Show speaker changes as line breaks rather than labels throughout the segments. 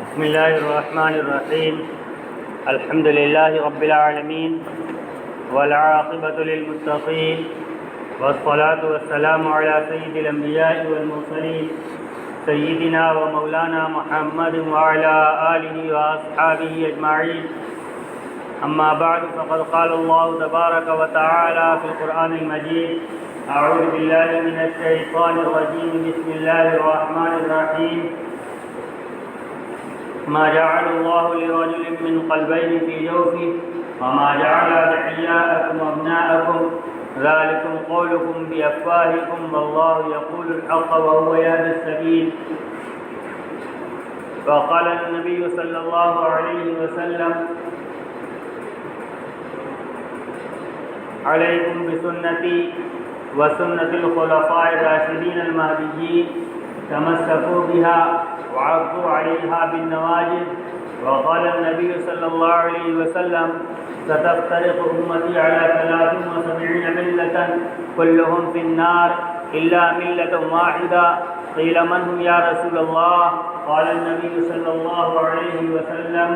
بسم الله الرحمن الرحيم. الحمد لله رب العالمين والعاقبة للمتقين والصلاة والسلام على سيد الأنبياء والمرسلين سيدنا ومولانا محمد وعلى آله وأصحابه أجمعين. أما بعد فقد قال الله تبارك وتعالى في القرآن المجيد: أعوذ بالله من الشيطان الرجيم. بسم الله الرحمن الرحيم. ما جعل الله لرجل من قلبين في جوفه وما جعل أدعياءكم وأبناءكم ذلكم قولكم بأفواهكم والله يقول الحق وهو يهدي السبيل. وقال النبي صلى الله عليه وسلم: عليكم بسنتي وسنة الخلفاء الراشدين المهديين تمسكوا بها وعضوا عليها بالنواجذ. وقال النبي صلى الله عليه وسلم: ستفترق أمتي على 73 ملة كلهم في النار إلا ملة واحدة. قيل من هم يا رسول الله؟ قال النبي صلى الله عليه وسلم: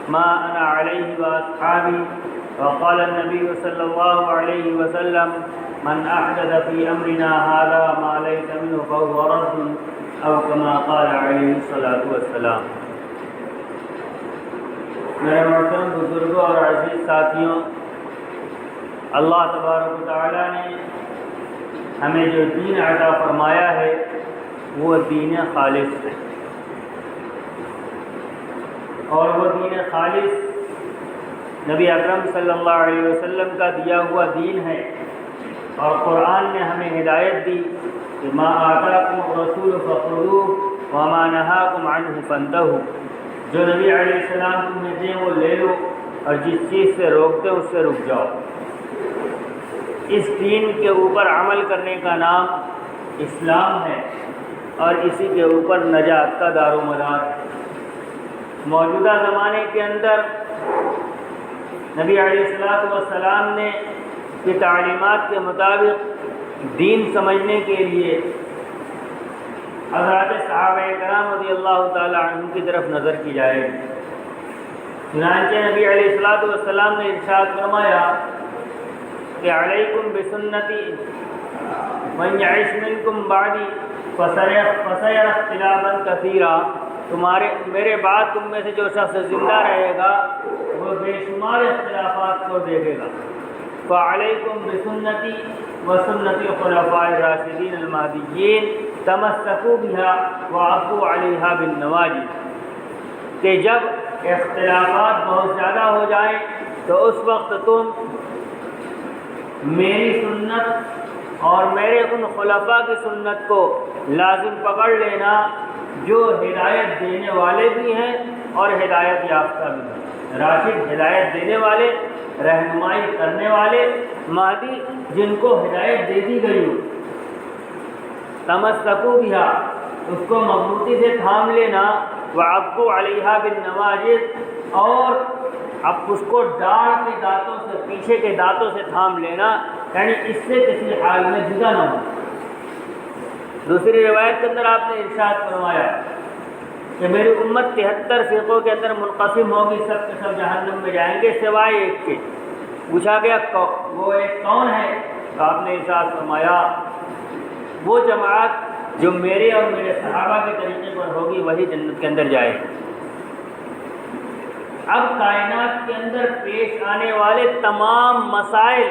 ما أنا عليه وأصحابي. وقال النبي صلى الله عليه وسلم: من أحدث في أمرنا هذا ما ليس منه فهو رد أو كما قال عليه الصلاة والسلام. میرے محترم بزرگوں اور عزیز ساتھیوں، اللہ تبارک و تعالیٰ نے ہمیں جو دین عطا فرمایا ہے وہ دین خالص ہے، اور وہ دین خالص نبی اکرم صلی اللہ علیہ وسلم کا دیا ہوا دین ہے. اور قرآن نے ہمیں ہدایت دی کہ ما آتاکم الرسول فخذوہ وما نہاکم عنہ فانتہوا. جو نبی علیہ السلام تمہیں دیں وہ لے لو، اور جس چیز سے روکتے اس سے رک جاؤ. اس دین کے اوپر عمل کرنے کا نام اسلام ہے، اور اسی کے اوپر نجات کا دار و مدار ہے. موجودہ زمانے کے اندر نبی علیہ السلام نے کی تعلیمات کے مطابق دین سمجھنے کے لیے حضرات صحابہ کرام رضی اللہ تعالی عنہ کی طرف نظر کی جائے. چنانچہ نبی علیہ السلام نے ارشاد فرمایا کہ علیکم بسنتی من یعش منکم بعدی فسیر اختلافا کثیرا. میرے بعد تم میں سے جو شخص زندہ رہے گا وہ بے شمار اختلافات کو دیکھے گا. فعلیکم بسنتی وسنت الخلفاء الراشدین المہدیین تمسکوا بها وعضوا علیہا بالنواجذ. کہ جب اختلافات بہت زیادہ ہو جائیں تو اس وقت تم میری سنت اور میرے ان خلفاء کی سنت کو لازم پکڑ لینا جو ہدایت دینے والے بھی ہیں اور ہدایت یافتہ بھی ہیں. راشد ہدایت دینے والے، رہنمائی کرنے والے، مہدی جن کو ہدایت دے دی گئی ہو. تمسکوا بها، اس کو مضبوطی سے تھام لینا. وعضوا علیہا بالنواجذ، اور اب اس کو ڈاڑھ کے دانتوں سے، پیچھے کے دانتوں سے تھام لینا، یعنی اس سے کسی حال میں جدا نہ ہو. دوسری روایت کے اندر آپ نے ارشاد فرمایا کہ میری امت 73 فرقوں کے اندر منقسم ہوگی، سب کے سب جہنم میں جائیں گے سوائے ایک کے. پوچھا گیا وہ ایک کون ہے؟ تو آپ نے ارشاد فرمایا وہ جماعت جو میرے اور میرے صحابہ کے طریقے پر ہوگی وہی جنت کے اندر جائے گی. اب کائنات کے اندر پیش آنے والے تمام مسائل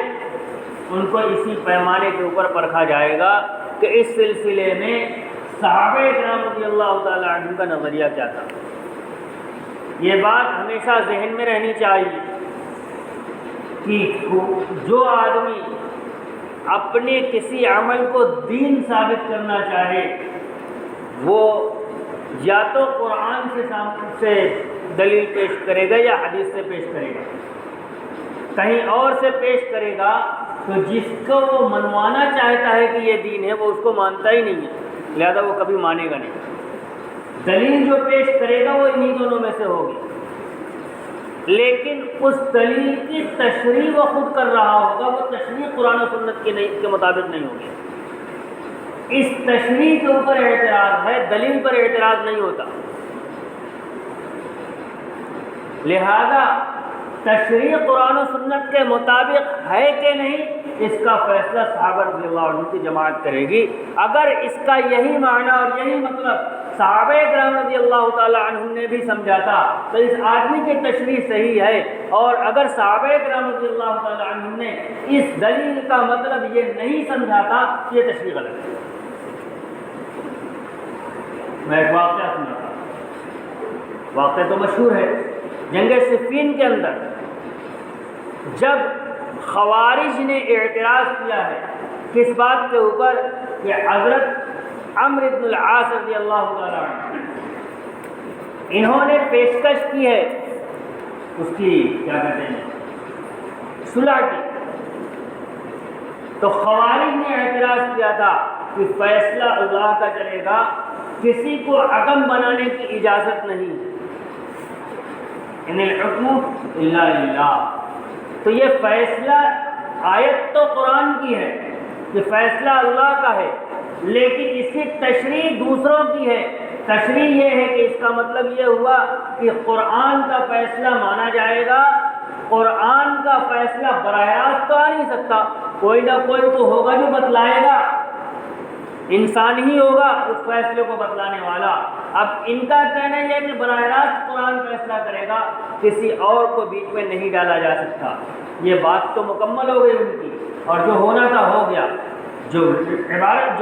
ان کو اسی پیمانے کے اوپر پرکھا جائے گا کہ اس سلسلے میں صحابہ کرام رضی اللہ تعالی عنہ کا نظریہ کیا تھا. یہ بات ہمیشہ ذہن میں رہنی چاہیے کہ جو آدمی اپنے کسی عمل کو دین ثابت کرنا چاہے وہ یا تو قرآن سے دلیل پیش کرے گا یا حدیث سے پیش کرے گا. کہیں اور سے پیش کرے گا تو جس کو وہ منوانا چاہتا ہے کہ یہ دین ہے وہ اس کو مانتا ہی نہیں ہے، لہذا وہ کبھی مانے گا نہیں. دلیل جو پیش کرے گا وہ انہی دونوں میں سے ہوگی، لیکن اس دلیل کی تشریح وہ خود کر رہا ہوگا، وہ تشریح قرآن و سنت کے مطابق نہیں ہوگی. اس تشریح کے اوپر اعتراض ہے، دلیل پر اعتراض نہیں ہوتا. لہذا تشریع قرآن و سنت کے مطابق ہے کہ نہیں، اس کا فیصلہ صحابہ رضی اللہ عنہ کی جماعت کرے گی۔ اگر اس کا یہی معنی اور یہی مطلب صحابہ کرام رضی اللہ تعالی عنہ نے بھی سمجھا تھا تو اس آدمی کی تشریح صحیح ہے، اور اگر صحابہ کرام رضی اللہ تعالی عنہ نے اس دلیل کا مطلب یہ نہیں سمجھا تھا تو یہ تشریح غلط ہے۔ میں ایک واقعہ سنا تھا، واقعہ تو مشہور ہے، جنگ صفین کے اندر جب خوارج نے اعتراض کیا ہے کس بات کے اوپر کہ حضرت عمرو بن العاص رضی اللہ تعالیٰ عنہ انہوں نے پیشکش کی ہے اس کی کیا کہتے ہیں صلح کی، تو خوارج نے اعتراض کیا تھا کہ فیصلہ اللہ کا چلے گا، کسی کو حکم بنانے کی اجازت نہیں، ان الحکم الا للہ۔ تو یہ فیصلہ آیت تو قرآن کی ہے کہ فیصلہ اللہ کا ہے، لیکن اس کی تشریح دوسروں کی ہے۔ تشریح یہ ہے کہ اس کا مطلب یہ ہوا کہ قرآن کا فیصلہ مانا جائے گا، قرآن کا فیصلہ براہ راست تو آ نہیں سکتا، کوئی نہ کوئی تو ہوگا جو بتلائے گا، انسان ہی ہوگا اس فیصلے کو بتلانے والا۔ اب ان کا کہنا یہ ہے کہ براہ راست قرآن فیصلہ کرے گا، کسی اور کو بیچ میں نہیں ڈالا جا سکتا۔ یہ بات تو مکمل ہو گئی ان کی، اور جو ہونا تھا ہو گیا۔ جو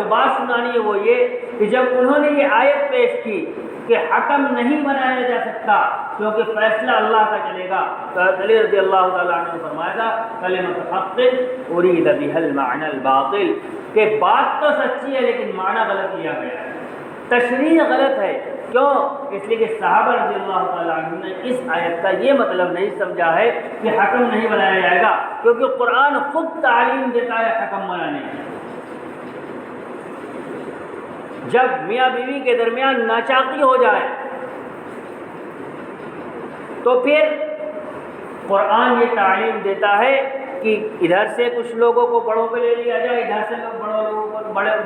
بات سنانی ہے وہ یہ کہ جب انہوں نے یہ آیت پیش کی کہ حکم نہیں بنایا جا سکتا کیونکہ فیصلہ اللہ کا چلے گا، تو علی رضی اللہ تعالیٰ عنہ نے فرمایا تھا کلمۃ حق ارید بها المعنى الباطل، کہ بات تو سچی ہے لیکن معنی غلط لیا گیا ہے، تشریح غلط ہے۔ کیوں؟ اس لیے کہ صحابہ رضی اللہ تعالیٰ عنہ نے اس آیت کا یہ مطلب نہیں سمجھا ہے کہ حکم نہیں بنایا جائے گا، کیونکہ قرآن خود تعلیم دیتا ہے حکم بنانے کی۔ جب میاں بیوی کے درمیان ناچاقی ہو جائے تو پھر قرآن یہ تعلیم دیتا ہے کہ ادھر سے کچھ لوگوں کو بڑوں پہ لے لیا جائے، ادھر سے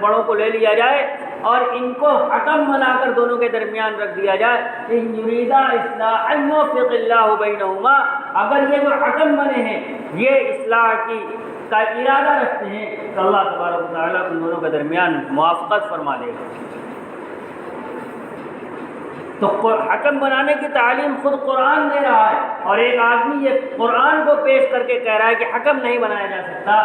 بڑوں کو لے لیا جائے، اور ان کو حکم بنا کر دونوں کے درمیان رکھ دیا جائے۔ ان یریدا اصلاحا یوفق اللہ بینہما، اگر یہ جو حکم بنے ہیں یہ اصلاح کا ارادہ رکھتے ہیں تو اللہ تبارک و تعالیٰ ان دونوں کے درمیان موافقت فرما دے گا۔ تو حکم بنانے کی تعلیم خود قرآن دے رہا ہے، اور ایک آدمی یہ قرآن کو پیش کر کے کہہ رہا ہے کہ حکم نہیں بنایا جا سکتا،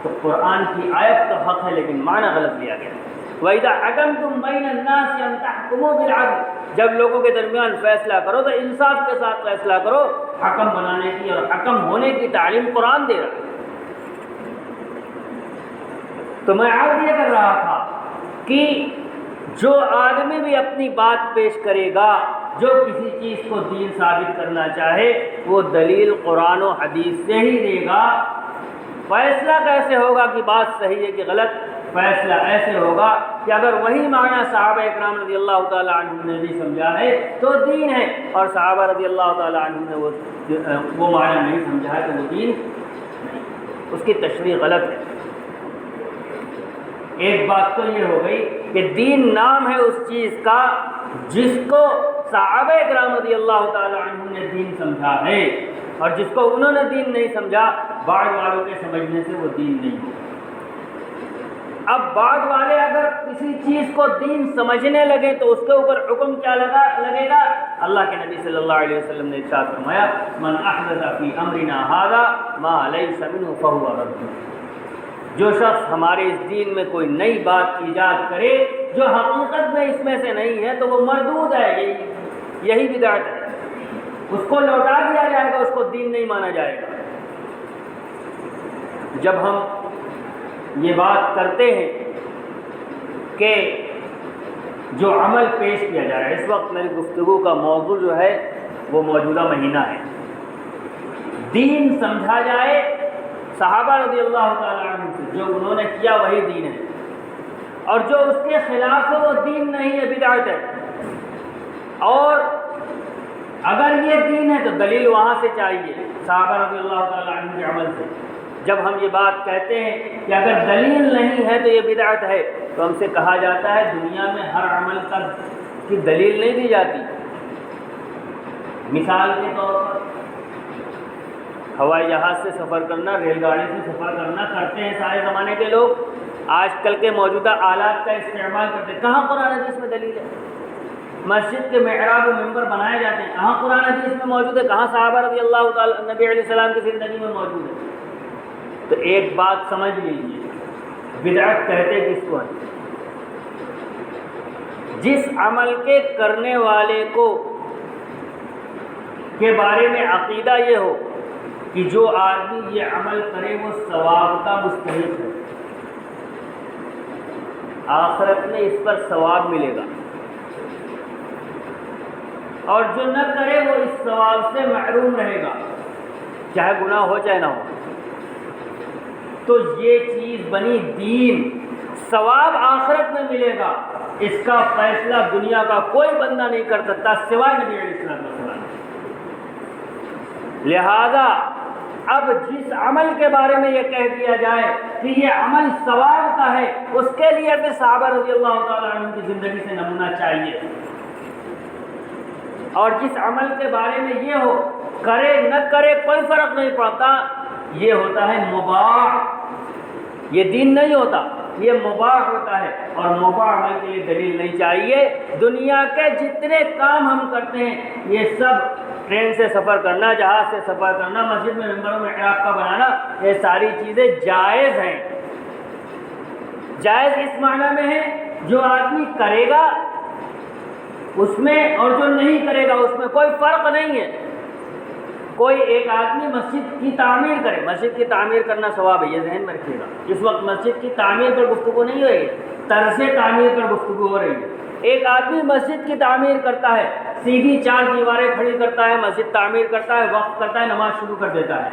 تو قرآن کی آیت تو حق ہے لیکن معنی غلط لیا گیا۔ وَإِذَا حَكَمْتُمْ بَيْنَ النَّاسِ أَن تَحْكُمُوا بِالْعَدْلِ، جب لوگوں کے درمیان فیصلہ کرو تو انصاف کے ساتھ فیصلہ کرو۔ حکم بنانے کی اور حکم ہونے کی تعلیم قرآن دے رہا ہے۔ تو میں عرض یہ کر رہا تھا کہ جو آدمی بھی اپنی بات پیش کرے گا، جو کسی چیز کو دین ثابت کرنا چاہے، وہ دلیل قرآن و حدیث سے ہی دے گا۔ فیصلہ کیسے ہوگا کہ بات صحیح ہے کہ غلط؟ فیصلہ ایسے ہوگا کہ اگر وہی معنی صحابہ اکرام رضی اللہ تعالیٰ عنہ نے بھی سمجھا ہے تو دین ہے، اور صحابہ رضی اللہ تعالیٰ عنہ نے وہ معنی نہیں سمجھا ہے تو وہ دین نہیں، اس کی تشریح غلط ہے۔ ایک بات تو یہ ہو گئی کہ دین نام ہے اس چیز کا جس کو صحابہ اکرام رضی اللہ تعالی عنہ نے دین سمجھا ہے، اور جس کو انہوں نے دین نہیں سمجھا، بعد والوں کے سمجھنے سے وہ دین نہیں ہے۔ اب بعد والے اگر کسی چیز کو دین سمجھنے لگے تو اس کے اوپر حکم کیا لگے گا؟ اللہ کے نبی صلی اللہ علیہ وسلم نے ارشاد فرمایا من احدث فی امرنا ھذا ما لیس منہ فہو رد، جو شخص ہمارے اس دین میں کوئی نئی بات ایجاد کرے جو حقیقت میں اس میں سے نہیں ہے تو وہ مردود ہے، یہی بدعت ہے، اس کو لوٹا دیا جائے گا، اس کو دین نہیں مانا جائے گا۔ جب ہم یہ بات کرتے ہیں کہ جو عمل پیش کیا جا رہا ہے، اس وقت میری گفتگو کا موضوع جو ہے وہ موجودہ مہینہ ہے، دین سمجھا جائے صحابہ رضی اللہ تعالیٰ عنہ سے، جو انہوں نے کیا وہی دین ہے، اور جو اس کے خلاف ہے وہ دین نہیں ہے، بدعت ہے۔ اور اگر یہ دین ہے تو دلیل وہاں سے چاہیے، صحابہ رضی اللہ تعالیٰ عنہ کے عمل سے۔ جب ہم یہ بات کہتے ہیں کہ اگر دلیل نہیں ہے تو یہ بدعت ہے، تو ہم سے کہا جاتا ہے دنیا میں ہر عمل کی دلیل نہیں دی جاتی، مثال کے طور پر ہوائی جہاز سے سفر کرنا، ریل گاڑی سے سفر کرنا کرتے ہیں سارے زمانے کے لوگ، آج کل کے موجودہ آلات کا استعمال کرتے ہیں۔ کہاں قرآن حدیث میں دلیل ہے؟ مسجد کے محراب و ممبر بنائے جاتے ہیں، کہاں قرآن حدیث میں موجود ہے؟ کہاں صحابہ رضی اللہ تعالی نبی علیہ السلام کی زندگی میں موجود ہے؟ تو ایک بات سمجھ لیجیے، بدعت کہتے کس کو ہیں؟ جس عمل کے کرنے والے کو کے بارے میں عقیدہ یہ ہو کہ جو آدمی یہ عمل کرے وہ ثواب کا مستحق ہے، آخرت میں اس پر ثواب ملے گا، اور جو نہ کرے وہ اس ثواب سے محروم رہے گا، چاہے گناہ ہو چاہے نہ ہو۔ تو یہ چیز بنی دین، ثواب آخرت میں ملے گا، اس کا فیصلہ دنیا کا کوئی بندہ نہیں کر سکتا سوائے نبی علیہ السلام۔ لہذا اب جس عمل کے بارے میں یہ کہہ دیا جائے کہ یہ عمل ثواب کا ہے، اس کے لیے بھی صحابہ رضی اللہ تعالیٰ عنہ کی زندگی سے نمونہ چاہیے، اور جس عمل کے بارے میں یہ ہو کرے نہ کرے کوئی فرق نہیں پڑتا، یہ ہوتا ہے مباح، یہ دین نہیں ہوتا، یہ مباح ہوتا ہے، اور مباح عمل کے لیے دلیل نہیں چاہیے۔ دنیا کے جتنے کام ہم کرتے ہیں یہ سب، ٹرین سے سفر کرنا، جہاز سے سفر کرنا، مسجد میں ممبروں میں محراب کا بنانا، یہ ساری چیزیں جائز ہیں۔ جائز اس معنی میں ہے جو آدمی کرے گا اس میں اور جو نہیں کرے گا اس میں کوئی فرق نہیں ہے۔ کوئی ایک آدمی مسجد کی تعمیر کرے، مسجد کی تعمیر کرنا ثواب ہے، یہ ذہن میں رکھیے گا۔ اس وقت مسجد کی تعمیر پر گفتگو نہیں ہو رہی، طرز تعمیر پر گفتگو ہو رہی ہے۔ ایک آدمی مسجد کی تعمیر کرتا ہے، سیدھی 4 دیواریں کھڑی کرتا ہے، مسجد تعمیر کرتا ہے، وقف کرتا ہے، نماز شروع کر دیتا ہے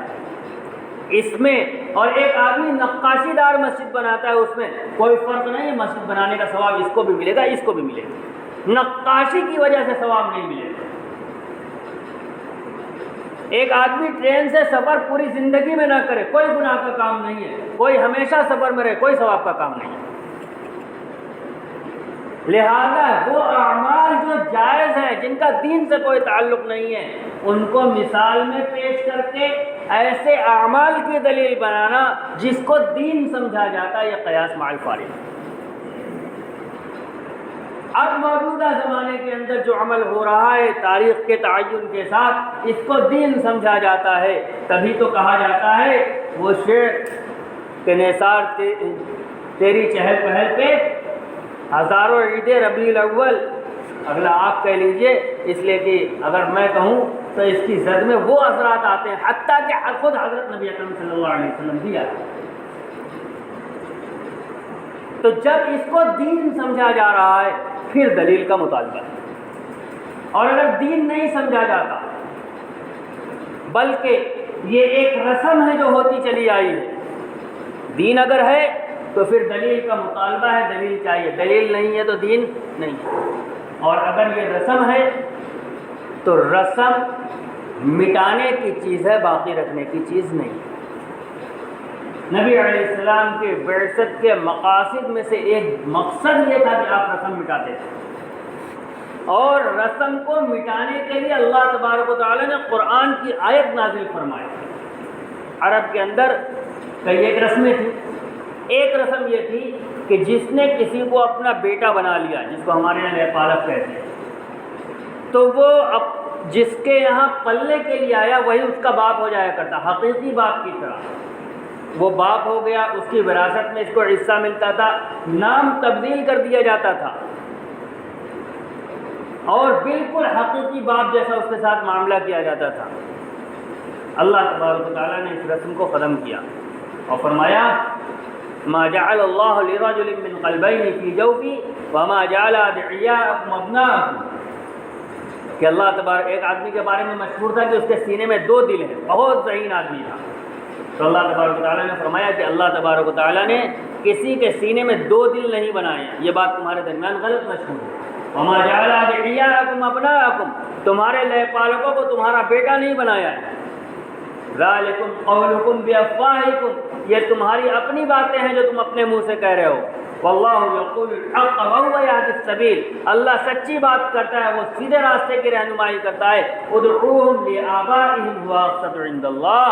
اس میں، اور ایک آدمی نقاشی دار مسجد بناتا ہے، اس میں کوئی فرق نہیں ہے، مسجد بنانے کا ثواب اس کو بھی ملے گا، اس کو بھی ملے گا، نقاشی کی وجہ سے ثواب نہیں ملے گا۔ ایک آدمی ٹرین سے سفر پوری زندگی میں نہ کرے، کوئی گناہ کا کام نہیں ہے، کوئی ہمیشہ سفر میں رہے، کوئی ثواب کا کام نہیں ہے۔ لہذا وہ اعمال جو جائز ہیں، جن کا دین سے کوئی تعلق نہیں ہے، ان کو مثال میں پیش کر کے ایسے اعمال کی دلیل بنانا جس کو دین سمجھا جاتا ہے، یہ قیاس مع الفارق۔ اب موجودہ زمانے کے اندر جو عمل ہو رہا ہے تاریخ کے تعین کے ساتھ، اس کو دین سمجھا جاتا ہے، تبھی تو کہا جاتا ہے وہ شعر کہ نثار تیری چہل پہل پہ ہزاروں عید ربیع الاول، اگلا آپ کہہ لیجئے، اس لیے کہ اگر میں کہوں تو اس کی زد میں وہ اثرات آتے ہیں، حتیٰ کہ خود حضرت نبی اکرم صلی اللہ علیہ وسلم بھی آتے۔ تو جب اس کو دین سمجھا جا رہا ہے پھر دلیل کا مطالبہ ہے، اور اگر دین نہیں سمجھا جاتا بلکہ یہ ایک رسم ہے جو ہوتی چلی آئی ہے، دین اگر ہے تو پھر دلیل کا مطالبہ ہے، دلیل چاہیے، دلیل نہیں ہے تو دین نہیں ہے۔ اور اگر یہ رسم ہے تو رسم مٹانے کی چیز ہے، باقی رکھنے کی چیز نہیں۔ نبی علیہ السلام کے بعثت کے مقاصد میں سے ایک مقصد یہ تھا کہ آپ رسم مٹاتے تھے، اور رسم کو مٹانے کے لیے اللہ تبارک و تعالی نے قرآن کی آیت نازل فرمائی۔ عرب کے اندر کئی ایک رسمیں تھیں، ایک رسم یہ تھی کہ جس نے کسی کو اپنا بیٹا بنا لیا، جس کو ہمارے یہاں نیپالک کہتے ہیں، تو وہ جس کے یہاں پلنے کے لیے آیا وہی اس کا باپ ہو جایا کرتا، حقیقی باپ کی طرح وہ باپ ہو گیا، اس کی وراثت میں اس کو حصہ ملتا تھا، نام تبدیل کر دیا جاتا تھا، اور بالکل حقیقی باپ جیسا اس کے ساتھ معاملہ کیا جاتا تھا۔ اللہ تبارک و تعالیٰ نے اس رسم کو ختم کیا اور فرمایا ما جعل اللہ لرجل من قلبین فی جوفہ وما جعل ادعیاءکم ابناءکم، کہ اللہ تبارک، ایک آدمی کے بارے میں مشہور تھا کہ اس کے سینے میں 2 دل ہیں، بہت ذہین آدمی تھا، تو اللہ تبارک و تعالیٰ نے فرمایا کہ اللہ تبارک و تعالیٰ نے کسی کے سینے میں 2 دل نہیں بنائے، یہ بات تمہارے درمیان غلط مشہور ہے۔ وما جعل ادعیاءکم ابناءکم، تمہارے لے پالکوں کو تمہارا بیٹا نہیں بنایا ہے۔ ذالکم قولکم بافواہکم، یہ تمہاری اپنی باتیں ہیں جو تم اپنے منہ سے کہہ رہے ہو۔ واللہ یقول الحق وهو یهدی السبیل، اللہ سچی بات کرتا ہے، وہ سیدھے راستے کی رہنمائی کرتا ہے۔ ادعوہم لآبائہم هو اقسط عند اللہ،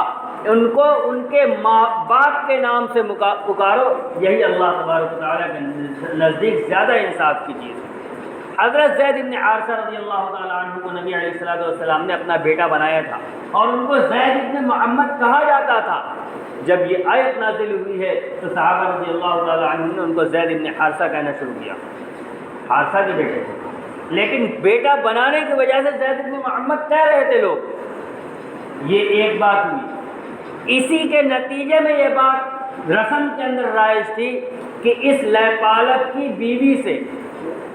ان کو ان کے ماں باپ کے نام سے پکارو، یہی اللہ تبارک و تعالیٰ کے نزدیک زیادہ انصاف کی چیز ہے۔ حضرت زید بن حارثہ رضی اللہ تعالیٰ عنہ کو نبی علیہ السلام نے اپنا بیٹا بنایا تھا، اور ان کو زید بن محمد کہا جاتا تھا۔ جب یہ آیت نازل ہوئی ہے تو صحابہ رضی اللہ تعالیٰ عنہ نے ان کو زید بن حارثہ کہنا شروع کیا، حارثہ کے بیٹے تھے، لیکن بیٹا بنانے کی وجہ سے زید بن محمد کہہ رہے تھے لوگ۔ یہ ایک بات ہوئی، اسی کے نتیجے میں یہ بات رسم کے اندر رائج تھی کہ اس لے پالک کی بیوی سے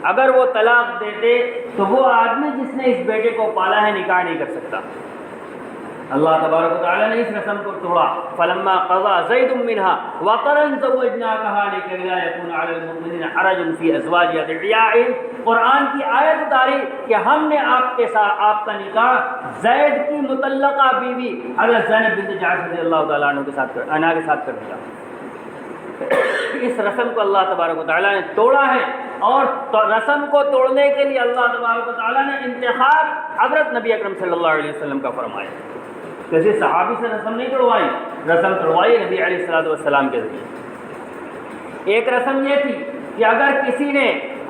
اگر وہ طلاق دیتے تو وہ آدمی جس نے اس بیٹے کو پالا ہے نکاح نہیں کر سکتا۔ اللہ تبارک و تعالیٰ نے اس رسم کو توڑا۔ فلما قضى زید منها وطرا زوجناكها لكي لا يكون على المؤمنين حرج في ازواج ادعيائهم، قرآن کی آیت اتاری کہ ہم نے آپ کے ساتھ آپ کا نکاح زید کی مطلقہ بیوی حضرت زینب بنت جحش رضی اللہ تعالیٰ عنہ کے ساتھ کر دیا۔ اس رسم کو اللہ تبارک و تعالیٰ نے توڑا ہے، اور رسم کو توڑنے کے لیے اللہ تبارک و تعالیٰ نے انتخاب حضرت نبی اکرم صلی اللہ علیہ وسلم کا فرمایا۔ کسی صحابی سے رسم نہیں توڑوائی، رسم توڑوائی نبی علیہ السلام کے ذریعے۔ ایک رسم یہ تھی کہ اگر کسی نے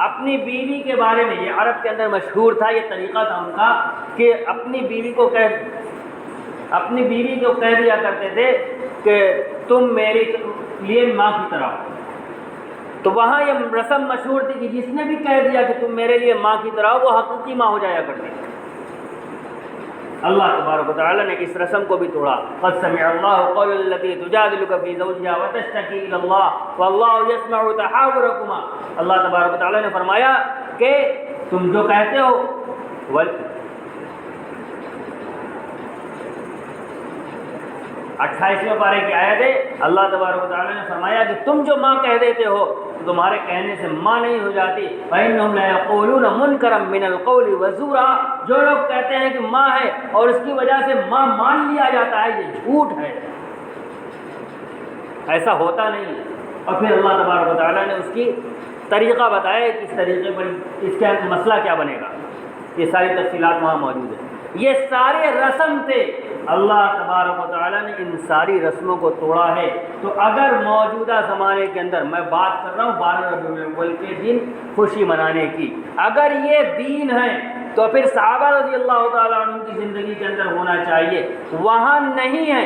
اپنی بیوی کے بارے میں، یہ عرب کے اندر مشہور تھا، یہ طریقہ تھا ان کا کہ اپنی بیوی کو کہہ دیا کرتے تھے کہ تم میرے لیے ماں کی طرح ہو۔ تو وہاں یہ رسم مشہور تھی کہ جس نے بھی کہہ دیا کہ تم میرے لیے ماں کی طرح ہو، وہ حقیقی ماں ہو جایا کرتی۔ اللہ تبارک و تعالیٰ نے اس رسم کو بھی توڑا۔ قد سمع اللہ قول التي تجادلك في زوجها وتشتكي الى الله والله يسمع تحاوركما، اللہ تبارک و تعالیٰ نے فرمایا کہ تم جو کہتے ہو، 28ویں پارے کی آیت ہے، اللہ تبارک و تعالیٰ نے فرمایا کہ تم جو ماں کہہ دیتے ہو تو تمہارے کہنے سے ماں نہیں ہو جاتی۔ فإنهم لا يقولون منکرا من القول وزورا، جو لوگ کہتے ہیں کہ ماں ہے اور اس کی وجہ سے ماں مان لیا جاتا ہے، یہ جھوٹ ہے، ایسا ہوتا نہیں۔ اور پھر اللہ تبارک و تعالیٰ نے اس کی طریقہ بتایا کہ اس طریقے پر اس کا مسئلہ کیا بنے گا، یہ ساری تفصیلات وہاں موجود ہیں۔ یہ سارے رسم تھے، اللہ تبارک و تعالیٰ نے ان ساری رسموں کو توڑا ہے۔ تو اگر موجودہ زمانے کے اندر، میں بات کر رہا ہوں 12 ربیع الاول کے دن خوشی منانے کی، اگر یہ دین ہے تو پھر صحابہ رضی اللہ تعالیٰ عنہ کی زندگی کے اندر ہونا چاہیے، وہاں نہیں ہے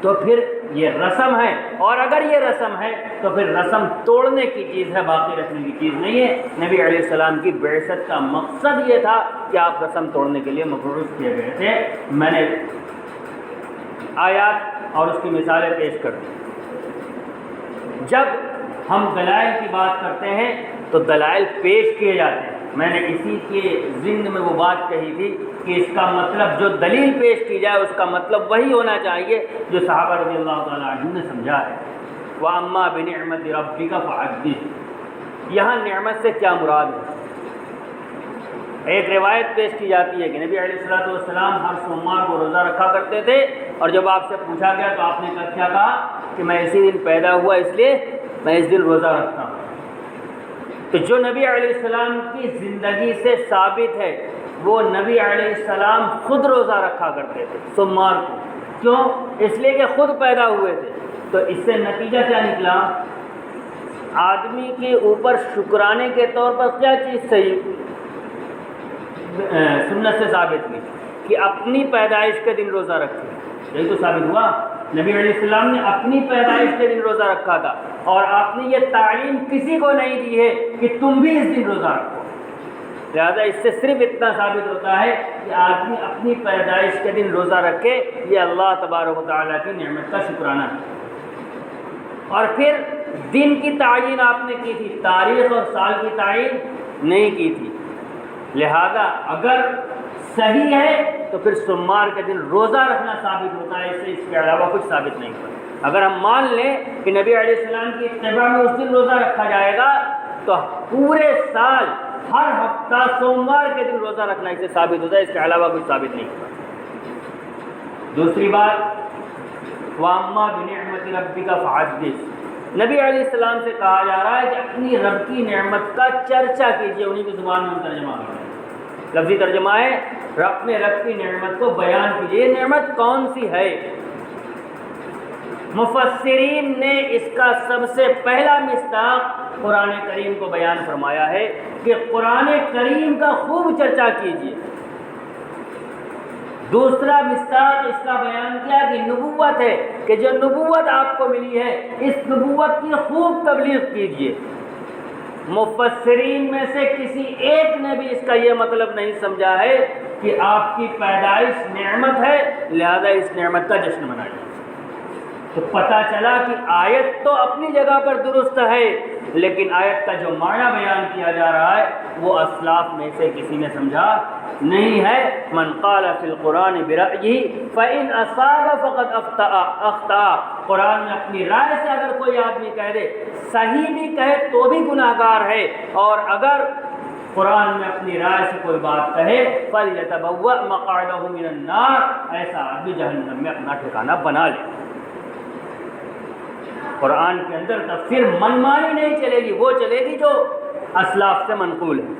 تو پھر یہ رسم ہے، اور اگر یہ رسم ہے تو پھر رسم توڑنے کی چیز ہے، باقی رکھنے کی چیز نہیں ہے۔ نبی علیہ السلام کی بعثت کا مقصد یہ تھا کہ آپ رسم توڑنے کے لیے مبعوث کیے گئے تھے۔ میں نے آیات اور اس کی مثالیں پیش کر دی۔ جب ہم دلائل کی بات کرتے ہیں تو دلائل پیش کیے جاتے ہیں۔ میں نے اسی کے ضمن میں وہ بات کہی تھی کہ اس کا مطلب، جو دلیل پیش کی جائے اس کا مطلب وہی ہونا چاہیے جو صحابہ رضی اللہ تعالیٰ عنہ نے سمجھا ہے۔ وَأَمَّا بِنِعْمَةِ رَبِّكَ فَحَدِّثْ، یہاں نعمت سے کیا مراد ہے؟ ایک روایت پیش کی جاتی ہے کہ نبی علیہ السلام ہر سوموار کو روزہ رکھا کرتے تھے، اور جب آپ سے پوچھا گیا تو آپ نے کیا کہا کہ میں اسی دن پیدا ہوا اس لیے میں اس دن روزہ رکھتا ہوں۔ تو جو نبی علیہ السلام کی زندگی سے ثابت ہے، وہ نبی علیہ السلام خود روزہ رکھا کرتے تھے سوموار کو۔ کیوں؟ اس لیے کہ خود پیدا ہوئے تھے۔ تو اس سے نتیجہ کیا نکلا؟ آدمی کے اوپر شکرانے کے طور پر کیا چیز صحیح سنت سے ثابت ہوئی کہ اپنی پیدائش کے دن روزہ رکھے، یہی تو ثابت ہوا۔ نبی علیہ السلام نے اپنی پیدائش کے دن روزہ رکھا تھا، اور آپ نے یہ تعلیم کسی کو نہیں دی ہے کہ تم بھی اس دن روزہ رکھو۔ لہذا اس سے صرف اتنا ثابت ہوتا ہے کہ آدمی اپنی پیدائش کے دن روزہ رکھے، یہ اللہ تبارک و تعالیٰ کی نعمت کا شکرانہ ہے۔ اور پھر دن کی تعین آپ نے کی تھی، تاریخ اور سال کی تعین نہیں کی تھی۔ لہذا اگر صحیح ہے تو پھر سوموار کے دن روزہ رکھنا ثابت ہوتا ہے، اس کے علاوہ کچھ ثابت نہیں ہوتا۔ اگر ہم مان لیں کہ نبی علیہ السلام کی اتباع میں اس دن روزہ رکھا جائے گا تو پورے سال ہر ہفتہ سوموار کے دن روزہ رکھنا اس سے ثابت ہوتا ہے، اس کے علاوہ کچھ ثابت نہیں ہوتا۔ دوسری بات، وَأَمَّا بِنِعْمَةِ رَبِّكَ فَحَدِّثْ، نبی علیہ السلام سے کہا جا رہا ہے کہ اپنی رب کی نعمت کا چرچا کیجیے، انہیں کی زبان میں ترجمہ کریں، لفظی ترجمہ ہے اپنے رب کی نعمت کو بیان کیجیے۔ یہ نعمت کون سی ہے؟ مفسرین نے اس کا سب سے پہلا مصداق قرآن کریم کو بیان فرمایا ہے کہ قرآن کریم کا خوب چرچا کیجیے۔ دوسرا مصداق اس کا بیان کیا کہ نبوت ہے، کہ جو نبوت آپ کو ملی ہے اس نبوت کی خوب تبلیغ کیجیے۔ مفسرین میں سے کسی ایک نے بھی اس کا یہ مطلب نہیں سمجھا ہے کہ آپ کی پیدائش نعمت ہے لہذا اس نعمت کا جشن منائیے۔ تو پتہ چلا کہ آیت تو اپنی جگہ پر درست ہے، لیکن آیت کا جو معنی بیان کیا جا رہا ہے وہ اسلاف میں سے کسی نے سمجھا نہیں ہے۔ من قال فی القرآن برأیہ فإن اصاب فقد اخطأ، قرآن میں اپنی رائے سے اگر کوئی آدمی کہہ دے، صحیح بھی کہے تو بھی گناہ گار ہے، اور اگر قرآن میں اپنی رائے سے کوئی بات کہے فَلْيَتَبَوَّأْ مَقْعَدَهُ مِنَ النَّارِ، ایسا آدمی جہنم میں اپنا ٹھکانہ بنا لے۔ قرآن کے اندر تفسیر منمانی نہیں چلے گی، وہ چلے گی جو اسلاف سے منقول ہے۔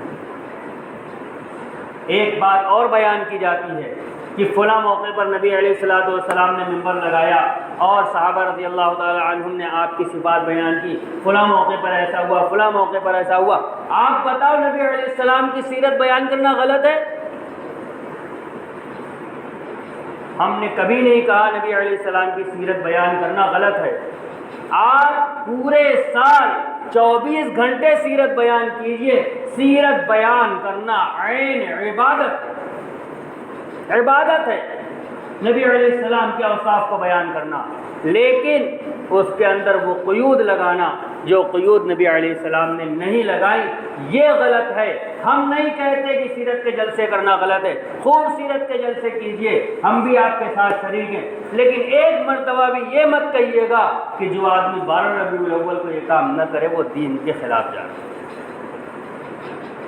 ایک بات اور بیان کی جاتی ہے کہ فلاں موقع پر نبی علیہ الصلوۃ والسلام نے منبر لگایا اور صحابہ رضی اللہ تعالی عنہم نے آپ کی صفات بیان کی، فلاں موقع پر ایسا ہوا، فلاں موقع پر ایسا ہوا۔ آپ بتاؤ نبی علیہ السلام کی سیرت بیان کرنا غلط ہے؟ ہم نے کبھی نہیں کہا نبی علیہ السلام کی سیرت بیان کرنا غلط ہے۔ آپ پورے سال 24 گھنٹے سیرت بیان کیجئے، سیرت بیان کرنا عین عبادت ہے، نبی علیہ السلام کے اوصاف کو بیان کرنا، لیکن اس کے اندر وہ قیود لگانا جو قیود نبی علیہ السلام نے نہیں لگائی یہ غلط ہے۔ ہم نہیں کہتے کہ سیرت کے جلسے کرنا غلط ہے، خوب سیرت کے جلسے کیجئے، ہم بھی آپ کے ساتھ شریک ہیں، لیکن ایک مرتبہ بھی یہ مت کہیے گا کہ جو آدمی 12 ربیع الاول کو یہ کام نہ کرے وہ دین کے خلاف جا رہا ہے،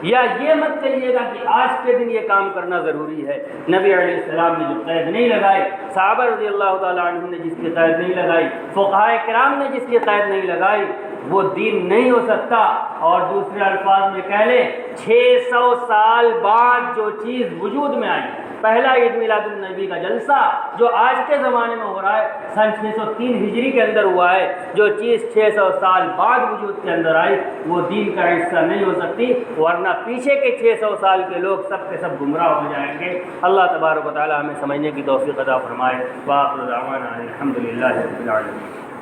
یا یہ مت کہیے گا کہ آج کے دن یہ کام کرنا ضروری ہے۔ نبی علیہ السلام نے جو قید نہیں لگائی، صحابہ رضی اللہ تعالیٰ عنہ نے جس کی قید نہیں لگائی، فقہاء کرام نے جس کی قید نہیں لگائی، وہ دین نہیں ہو سکتا۔ اور دوسرے الفاظ میں کہہ لیں 600 سال بعد جو چیز وجود میں آئی، پہلا عید میلاد النبی کا جلسہ جو آج کے زمانے میں ہو رہا ہے سن 603 ہجری کے اندر ہوا ہے، جو چیز 600 سال بعد وجود کے اندر آئی وہ دین کا حصہ نہیں ہو سکتی، ورنہ پیچھے کے 600 سال کے لوگ سب کے سب گمراہ ہو جائیں گے۔ اللہ تبارک و تعالی ہمیں سمجھنے کی توفیق عطا فرمائے۔ وآخر دعوانا الحمدللہ رب العالمین۔